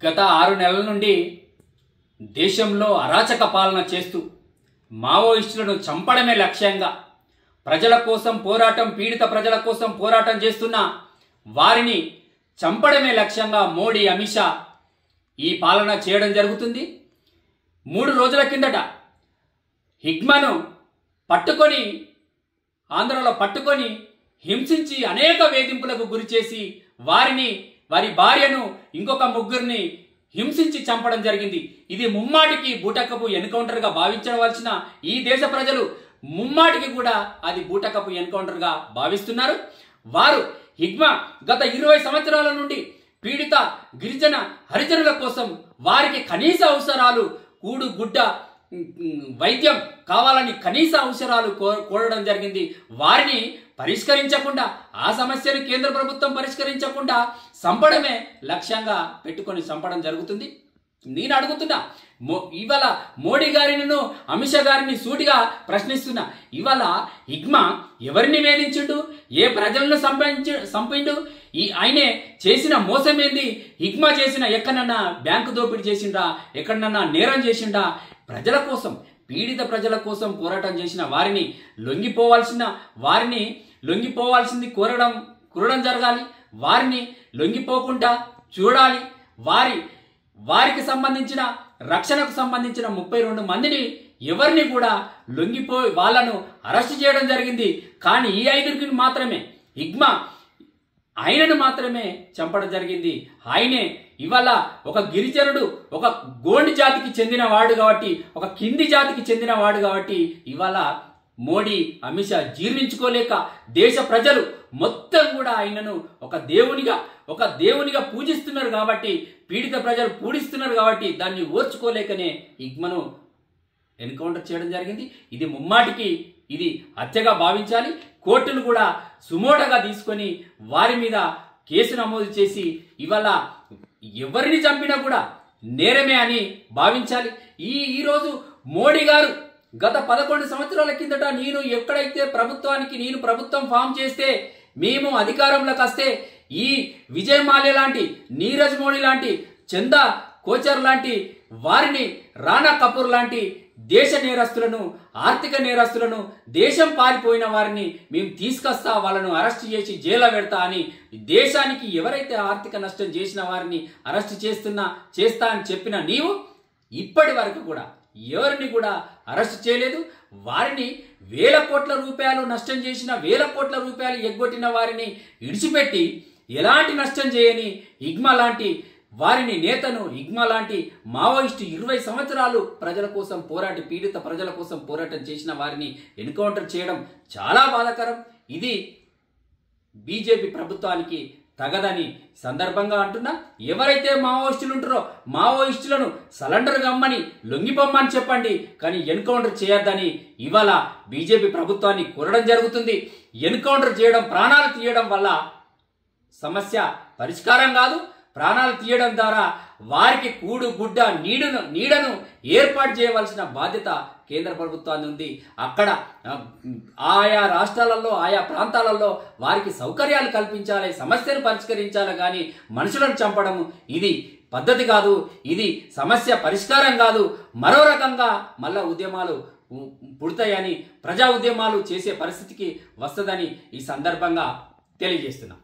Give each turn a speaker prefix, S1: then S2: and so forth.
S1: గత 6 నెలల నుండి దేశంలో అరాచక పాలన చేస్తూ మావోయిస్టులను చంపడమే లక్ష్యంగా ప్రజల కోసం పోరాటం, పీడిత ప్రజల కోసం పోరాటం చేస్తున్న వారిని చంపడమే లక్ష్యంగా మోడీ, అమిత్ షా ఈ పాలన చేయడం జరుగుతుంది. 3 రోజుల కిందట హిగ్మాను పట్టుకొని ఆంధ్రలో పట్టుకొని హింసించి అనేక వేధింపులకు గురి చేసి వారి భార్యను ఇంకొక ముగ్గురిని హింసించి చంపడం జరిగింది. ఇది ముమ్మాటికి బూటకపు ఎన్కౌంటర్గా భావించవలసిన ఈ దేశ ప్రజలు ముమ్మాటికి కూడా అది బూటకపు ఎన్కౌంటర్గా భావిస్తున్నారు. వారు హిగ్మా గత 20 సంవత్సరాల నుండి పీడిత గిరిజన హరిజనుల కోసం వారికి కనీస అవసరాలు కూడు గుడ్డ వైద్యం కావాలని కనీస అవసరాలు కోరడం జరిగింది. వారిని పరిష్కరించకుండా, ఆ సమస్యను కేంద్ర ప్రభుత్వం పరిష్కరించకుండా చంపడమే లక్ష్యంగా పెట్టుకొని చంపడం జరుగుతుంది. నేను అడుగుతున్నా, ఇవాళ మోడీ గారిని, అమిత్ షా గారిని సూటిగా ప్రశ్నిస్తున్నా. ఇవాళ హిగ్మా ఎవరిని వేధించిండు? ఏ ప్రజలను చంపిండు? ఆయనే చేసిన మోసం ఏంది? హిగ్మా చేసిన ఎక్కడన్నా బ్యాంకు దోపిడీ చేసిండా? ఎక్కడన్నా నేరం చేసిండా? ప్రజల కోసం, పీడిత ప్రజల కోసం పోరాటం చేసిన వారిని లొంగిపోవాల్సింది కోరడం జరగాలి. వారిని లొంగిపోకుండా చూడాలి. వారికి సంబంధించిన రక్షణకు సంబంధించిన 32 మందిని ఎవరిని కూడా వాళ్ళను అరెస్ట్ చేయడం జరిగింది. కానీ ఈ 5 మాత్రమే హిగ్మా ఆయనను మాత్రమే చంపడం జరిగింది. ఆయనే ఇవాళ ఒక గిరిజనుడు, ఒక గోండి జాతికి చెందిన వాడు కాబట్టి, ఒక కింది జాతికి చెందిన వాడు కాబట్టి ఇవాళ మోడీ, అమిత్ షా జీర్ణించుకోలేక దేశ ప్రజలు మొత్తం కూడా ఆయనను ఒక దేవునిగా పూజిస్తున్నారు కాబట్టి, పీడిత ప్రజలు పూజిస్తున్నారు కాబట్టి దాన్ని ఓర్చుకోలేకనే హిగ్మాను ఎన్కౌంటర్ చేయడం జరిగింది. ఇది ముమ్మాటికి ఇది హత్యగా భావించాలి. కోర్టులు కూడా సుమోటగా తీసుకొని వారి మీద కేసు నమోదు చేసి ఇవాళ ఎవరిని చంపినా కూడా నేరమే అని భావించాలి. ఈరోజు మోడీ గారు గత 11 సంవత్సరాల కిందట ఎక్కడైతే ప్రభుత్వం ఫామ్ చేస్తే, మేము అధికారంలోకి వస్తే ఈ విజయ్ మాల్యా లాంటి, నీరజ్ మోడీ లాంటి, చందా కోచర్ లాంటి వారిని, రానా కపూర్ లాంటి దేశ నేరస్తులను, ఆర్థిక నేరస్తులను, దేశం పారిపోయిన వారిని మేము తీసుకొస్తా, వాళ్ళను అరెస్ట్ చేసి జైల్లో పెడతా అని దేశానికి ఎవరైతే ఆర్థిక నష్టం చేసిన వారిని అరెస్ట్ చేస్తా అని చెప్పిన నీవు ఇప్పటి వరకు కూడా ఎవరిని కూడా అరెస్ట్ చేయలేదు. వారిని వేల కోట్ల రూపాయలు నష్టం చేసిన, వేల కోట్ల రూపాయలు ఎగ్గొట్టిన వారిని విడిచిపెట్టి ఎలాంటి నష్టం చేయని హిగ్మా లాంటి వారిని నేతను, హిగ్మా లాంటి మావోయిస్టు 20 సంవత్సరాలు ప్రజల కోసం పోరాటి, పీడిత ప్రజల కోసం పోరాటం చేసిన వారిని ఎన్కౌంటర్ చేయడం చాలా బాధాకరం. ఇది బీజేపీ ప్రభుత్వానికి తగదని సందర్భంగా అంటున్నా. ఎవరైతే మావోయిస్టులు ఉంటారో మావోయిస్టులను సరెండర్ గమ్మని, లొంగిపోమ్మని చెప్పండి, కానీ ఎన్కౌంటర్ చేయొద్దని ఇవాళ బీజేపీ ప్రభుత్వాన్ని కోరడం జరుగుతుంది. ఎన్కౌంటర్ చేయడం, ప్రాణాలు తీయడం వల్ల సమస్య పరిష్కారం కాదు. ప్రాణాలు తీయడం ద్వారా వారికి కూడు గుడ్డ నీడను ఏర్పాటు చేయవలసిన బాధ్యత కేంద్ర ప్రభుత్వాన్ని ఉంది. అక్కడ ఆయా రాష్ట్రాలలో, ఆయా ప్రాంతాలలో వారికి సౌకర్యాలు కల్పించాలి, సమస్యను పరిష్కరించాలి. కానీ మనుషులను చంపడం ఇది పద్ధతి కాదు. ఇది సమస్య పరిష్కారం కాదు. మరో రకంగా మళ్ళా ఉద్యమాలు పుడతాయని, ప్రజా ఉద్యమాలు చేసే పరిస్థితికి వస్తుందని ఈ సందర్భంగా తెలియజేస్తున్నాం.